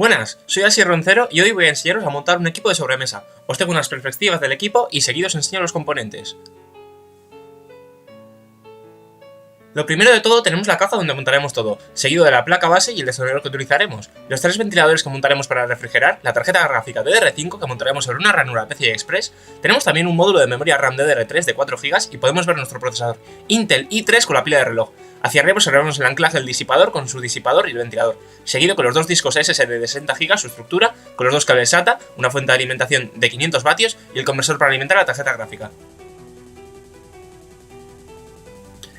Buenas, soy Asier Roncero y hoy voy a enseñaros a montar un equipo de sobremesa. Os tengo unas perspectivas del equipo y seguido os enseño los componentes. Lo primero de todo tenemos la caja donde montaremos todo, seguido de la placa base y el desarrollador que utilizaremos, los tres ventiladores que montaremos para refrigerar, la tarjeta gráfica DDR5 que montaremos sobre una ranura PCI Express, tenemos también un módulo de memoria RAM DDR3 de 4 GB y podemos ver nuestro procesador Intel i3 con la pila de reloj. Hacia arriba observamos el anclaje del disipador con su disipador y el ventilador, seguido con los dos discos SSD de 60 GB, su estructura, con los dos cables SATA, una fuente de alimentación de 500 vatios y el conversor para alimentar la tarjeta gráfica.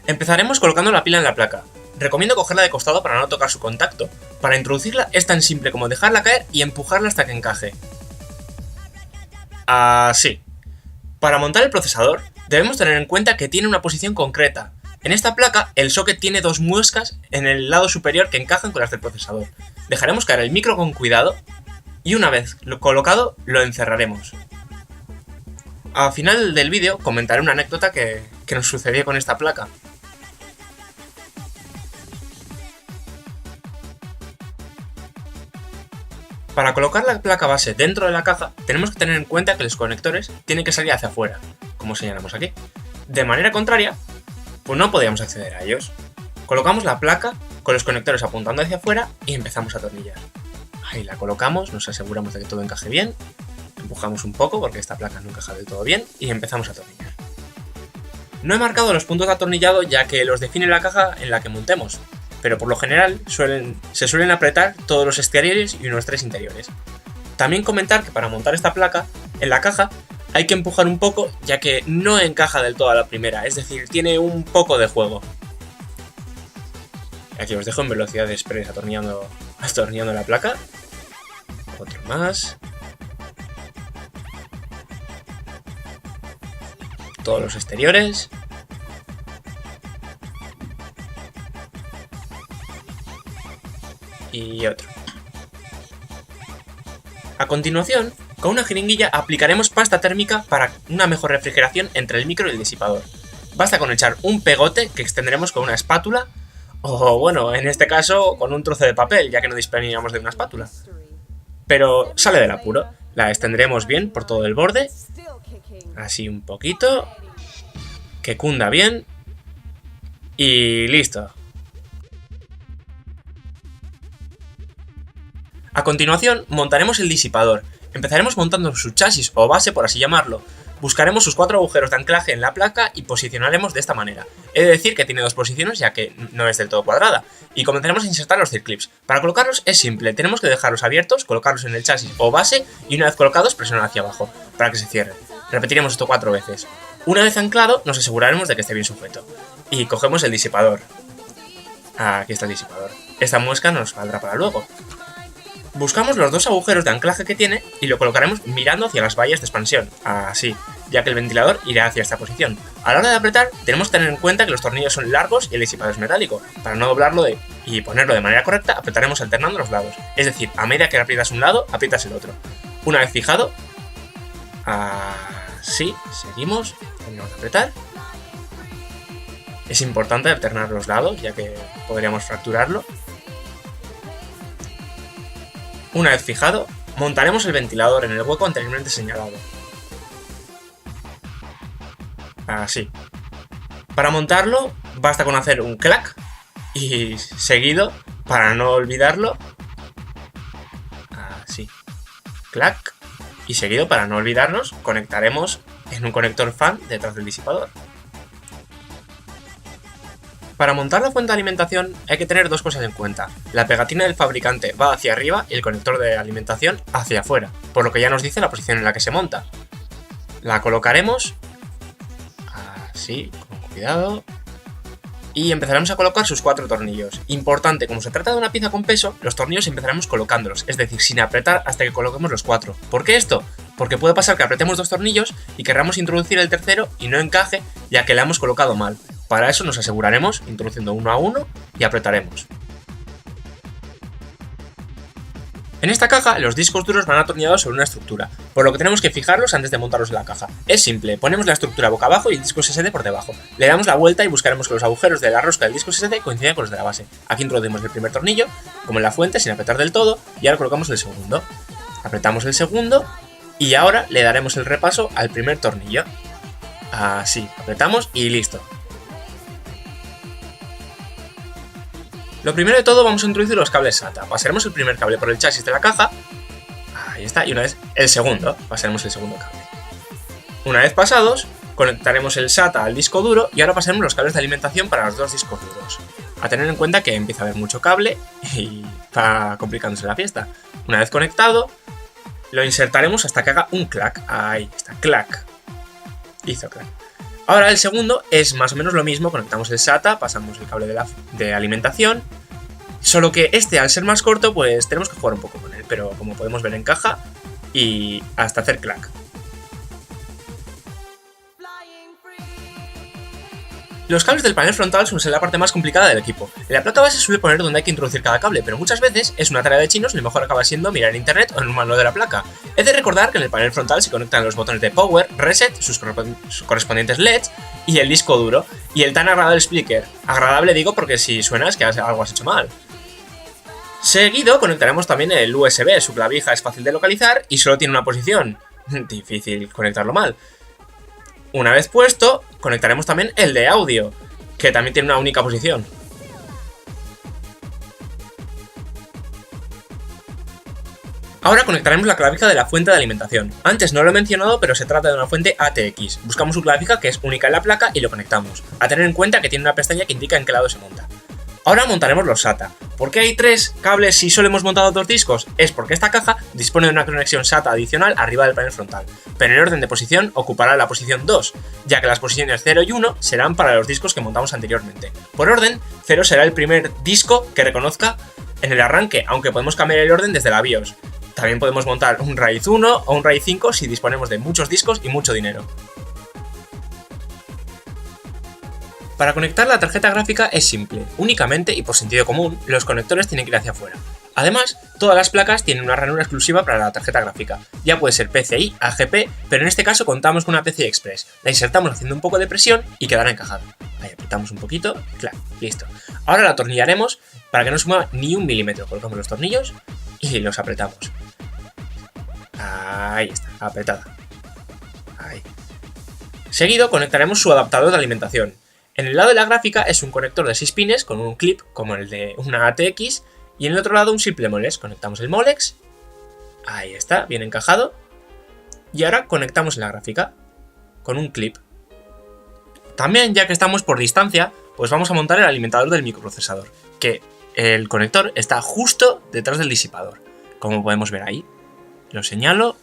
Empezaremos colocando la pila en la placa. Recomiendo cogerla de costado para no tocar su contacto. Para introducirla es tan simple como dejarla caer y empujarla hasta que encaje. Así. Para montar el procesador, debemos tener en cuenta que tiene una posición concreta. En esta placa, el socket tiene dos muescas en el lado superior que encajan con las del procesador. Dejaremos caer el micro con cuidado y una vez colocado, lo encerraremos. Al final del vídeo comentaré una anécdota que nos sucedió con esta placa. Para colocar la placa base dentro de la caja, tenemos que tener en cuenta que los conectores tienen que salir hacia afuera, como señalamos aquí. De manera contraria, pues no podíamos acceder a ellos. Colocamos la placa con los conectores apuntando hacia afuera y empezamos a atornillar. Ahí la colocamos, nos aseguramos de que todo encaje bien, empujamos un poco porque esta placa no encaja del todo bien y empezamos a atornillar. No he marcado los puntos de atornillado ya que los define la caja en la que montemos, pero por lo general se suelen apretar todos los exteriores y unos 3 interiores. También comentar que para montar esta placa, en la caja hay que empujar un poco ya que no encaja del todo a la primera, es decir, tiene un poco de juego. Aquí os dejo en velocidad de express atornillando la placa. Otro más. Todos los exteriores. Y otro. A continuación, con una jeringuilla aplicaremos pasta térmica para una mejor refrigeración entre el micro y el disipador. Basta con echar un pegote que extenderemos con una espátula, o bueno, en este caso con un trozo de papel, ya que no disponíamos de una espátula. Pero sale del apuro, la extenderemos bien por todo el borde, así un poquito, que cunda bien, y listo. A continuación, montaremos el disipador. Empezaremos montando su chasis o base, por así llamarlo. Buscaremos sus 4 agujeros de anclaje en la placa y posicionaremos de esta manera. He de decir que tiene 2 posiciones ya que no es del todo cuadrada. Y comenzaremos a insertar los circlips. Para colocarlos es simple, tenemos que dejarlos abiertos, colocarlos en el chasis o base y una vez colocados presionar hacia abajo, para que se cierren. Repetiremos esto 4 veces. Una vez anclado nos aseguraremos de que esté bien sujeto. Y cogemos el disipador. Aquí está el disipador. Esta muesca nos valdrá para luego. Buscamos los 2 agujeros de anclaje que tiene y lo colocaremos mirando hacia las vallas de expansión, así, ya que el ventilador irá hacia esta posición. A la hora de apretar, tenemos que tener en cuenta que los tornillos son largos y el disipador es metálico. Para no doblarlo y ponerlo de manera correcta, apretaremos alternando los lados. Es decir, a medida que aprietas un lado, aprietas el otro. Una vez fijado, así, seguimos, terminamos de apretar. Es importante alternar los lados, ya que podríamos fracturarlo. Una vez fijado, montaremos el ventilador en el hueco anteriormente señalado. Así. Para montarlo, basta con hacer un clac y seguido, para no olvidarlo, así. Clac y seguido, para no olvidarnos, conectaremos en un conector fan detrás del disipador. Para montar la fuente de alimentación hay que tener 2 cosas en cuenta. La pegatina del fabricante va hacia arriba y el conector de alimentación hacia afuera, por lo que ya nos dice la posición en la que se monta. La colocaremos así, con cuidado, y empezaremos a colocar sus 4 tornillos. Importante, como se trata de una pieza con peso, los tornillos empezaremos colocándolos, es decir, sin apretar hasta que coloquemos los 4. ¿Por qué esto? Porque puede pasar que apretemos 2 tornillos y querramos introducir el tercero y no encaje ya que la hemos colocado mal. Para eso nos aseguraremos introduciendo uno a uno y apretaremos. En esta caja, los discos duros van atornillados sobre una estructura, por lo que tenemos que fijarlos antes de montarlos en la caja. Es simple, ponemos la estructura boca abajo y el disco SSD por debajo. Le damos la vuelta y buscaremos que los agujeros de la rosca del disco SSD coincidan con los de la base. Aquí introducimos el primer tornillo, como en la fuente, sin apretar del todo, y ahora colocamos el segundo. Apretamos el segundo, y ahora le daremos el repaso al primer tornillo. Así, apretamos y listo. Lo primero de todo vamos a introducir los cables SATA. Pasaremos el primer cable por el chasis de la caja. Ahí está, y una vez el segundo, pasaremos el segundo cable. Una vez pasados, conectaremos el SATA al disco duro y ahora pasaremos los cables de alimentación para los dos discos duros. A tener en cuenta que empieza a haber mucho cable y va complicándose la fiesta. Una vez conectado, lo insertaremos hasta que haga un clac. Ahí está, clac. Hizo clac. Ahora el segundo es más o menos lo mismo, conectamos el SATA, pasamos el cable de alimentación, solo que este al ser más corto pues tenemos que jugar un poco con él, pero como podemos ver encaja y hasta hacer clac. Los cables del panel frontal suelen ser la parte más complicada del equipo. En la placa base se suele poner donde hay que introducir cada cable, pero muchas veces es una tarea de chinos y lo mejor acaba siendo mirar en internet o en un manual de la placa. He de recordar que en el panel frontal se conectan los botones de Power, Reset, sus correspondientes LEDs y el disco duro, y el tan agradable speaker. Agradable digo porque si suena es que algo has hecho mal. Seguido conectaremos también el USB, su clavija es fácil de localizar y solo tiene una posición. Difícil conectarlo mal. Una vez puesto, conectaremos también el de audio, que también tiene una única posición. Ahora conectaremos la clavija de la fuente de alimentación. Antes no lo he mencionado, pero se trata de una fuente ATX. Buscamos su clavija que es única en la placa y lo conectamos. A tener en cuenta que tiene una pestaña que indica en qué lado se monta. Ahora montaremos los SATA. ¿Por qué hay 3 cables si solo hemos montado 2 discos? Es porque esta caja dispone de una conexión SATA adicional arriba del panel frontal, pero en orden de posición ocupará la posición 2, ya que las posiciones 0 y 1 serán para los discos que montamos anteriormente. Por orden, 0 será el primer disco que reconozca en el arranque, aunque podemos cambiar el orden desde la BIOS. También podemos montar un RAID 1 o un RAID 5 si disponemos de muchos discos y mucho dinero. Para conectar la tarjeta gráfica es simple, únicamente y por sentido común, los conectores tienen que ir hacia afuera. Además, todas las placas tienen una ranura exclusiva para la tarjeta gráfica, ya puede ser PCI, AGP, pero en este caso contamos con una PCI Express. La insertamos haciendo un poco de presión y quedará encajada. Ahí apretamos un poquito, claro, listo. Ahora la atornillaremos para que no se mueva ni un milímetro. Colocamos los tornillos y los apretamos. Ahí está, apretada. Ahí. Seguido conectaremos su adaptador de alimentación. En el lado de la gráfica es un conector de 6 pines con un clip como el de una ATX y en el otro lado un simple Molex. Conectamos el Molex, ahí está, bien encajado, y ahora conectamos la gráfica con un clip. También, ya que estamos por distancia, pues vamos a montar el alimentador del microprocesador, que el conector está justo detrás del disipador, como podemos ver ahí. Lo señalo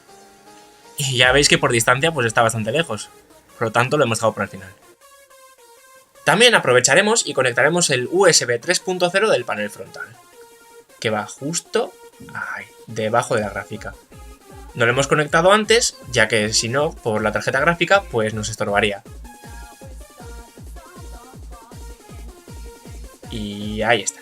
y ya veis que por distancia pues está bastante lejos, por lo tanto lo hemos dejado para el final. También aprovecharemos y conectaremos el USB 3.0 del panel frontal, que va justo ahí, debajo de la gráfica. No lo hemos conectado antes, ya que si no, por la tarjeta gráfica, pues nos estorbaría. Y ahí está.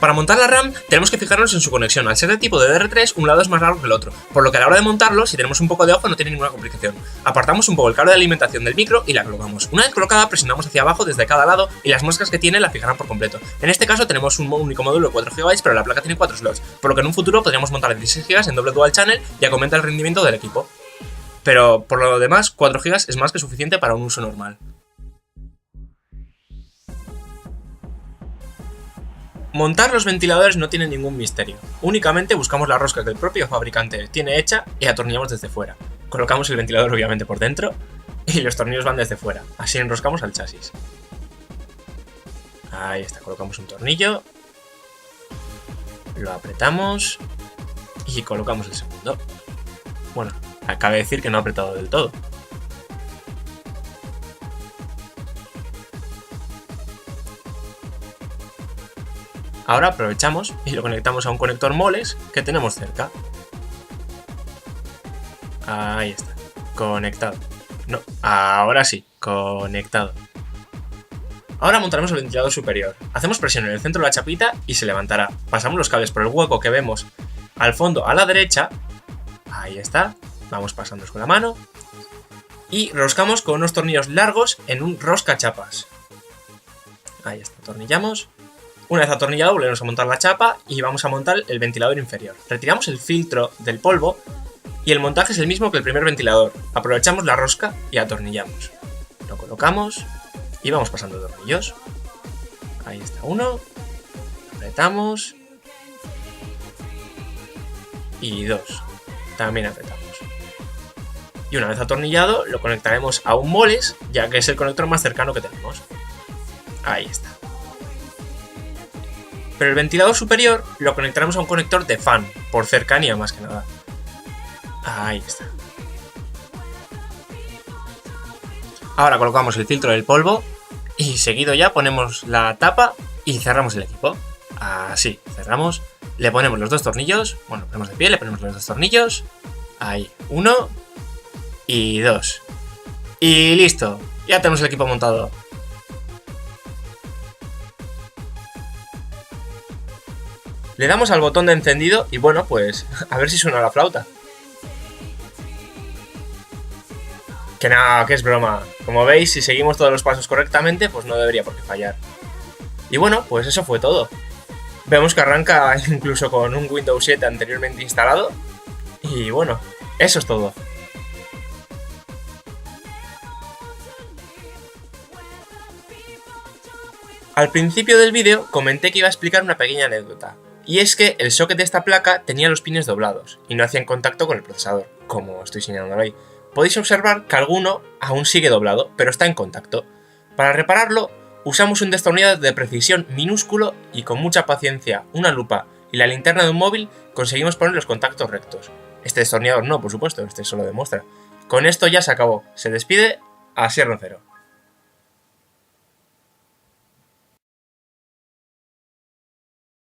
Para montar la RAM tenemos que fijarnos en su conexión. Al ser de tipo DDR3, un lado es más largo que el otro, por lo que a la hora de montarlo, si tenemos un poco de ojo no tiene ninguna complicación. Apartamos un poco el cable de alimentación del micro y la colocamos. Una vez colocada, presionamos hacia abajo desde cada lado y las muescas que tiene la fijarán por completo. En este caso tenemos un único módulo de 4 GB, pero la placa tiene 4 slots, por lo que en un futuro podríamos montar 16 GB en doble dual channel y aumenta el rendimiento del equipo. Pero por lo demás, 4 GB es más que suficiente para un uso normal. Montar los ventiladores no tiene ningún misterio, únicamente buscamos la rosca que el propio fabricante tiene hecha y atornillamos desde fuera. Colocamos el ventilador obviamente por dentro y los tornillos van desde fuera, así enroscamos al chasis. Ahí está, colocamos un tornillo, lo apretamos y colocamos el segundo. Bueno, acabo de decir que no he apretado del todo. Ahora aprovechamos y lo conectamos a un conector Molex que tenemos cerca. Ahí está, conectado. No, ahora sí, conectado. Ahora montaremos el ventilador superior. Hacemos presión en el centro de la chapita y se levantará. Pasamos los cables por el hueco que vemos al fondo a la derecha. Ahí está. Vamos pasándolos con la mano. Y roscamos con unos tornillos largos en un roscachapas. Ahí está, atornillamos. Una vez atornillado volvemos a montar la chapa y vamos a montar el ventilador inferior. Retiramos el filtro del polvo y el montaje es el mismo que el primer ventilador. Aprovechamos la rosca y atornillamos. Lo colocamos y vamos pasando tornillos. Ahí está uno. Apretamos. Y dos. También apretamos. Y una vez atornillado lo conectaremos a un moles, ya que es el conector más cercano que tenemos. Ahí está. Pero el ventilador superior lo conectaremos a un conector de fan, por cercanía más que nada. Ahí está. Ahora colocamos el filtro del polvo y seguido ya ponemos la tapa y cerramos el equipo. Así, cerramos. Le ponemos los dos tornillos. Bueno, ponemos de pie, le ponemos los dos tornillos. Ahí, uno y dos. Y listo, ya tenemos el equipo montado. Le damos al botón de encendido y bueno, pues a ver si suena la flauta. Que nada, que es broma. Como veis, si seguimos todos los pasos correctamente, pues no debería por qué fallar. Y bueno, pues eso fue todo. Vemos que arranca incluso con un Windows 7 anteriormente instalado. Y bueno, eso es todo. Al principio del vídeo comenté que iba a explicar una pequeña anécdota. Y es que el socket de esta placa tenía los pines doblados y no hacían contacto con el procesador, como estoy señalando ahí. Podéis observar que alguno aún sigue doblado, pero está en contacto. Para repararlo, usamos un destornillador de precisión minúsculo y con mucha paciencia, una lupa y la linterna de un móvil conseguimos poner los contactos rectos. Este destornillador no, por supuesto, este solo demuestra. Con esto ya se acabó. Se despide, Asier Roncero.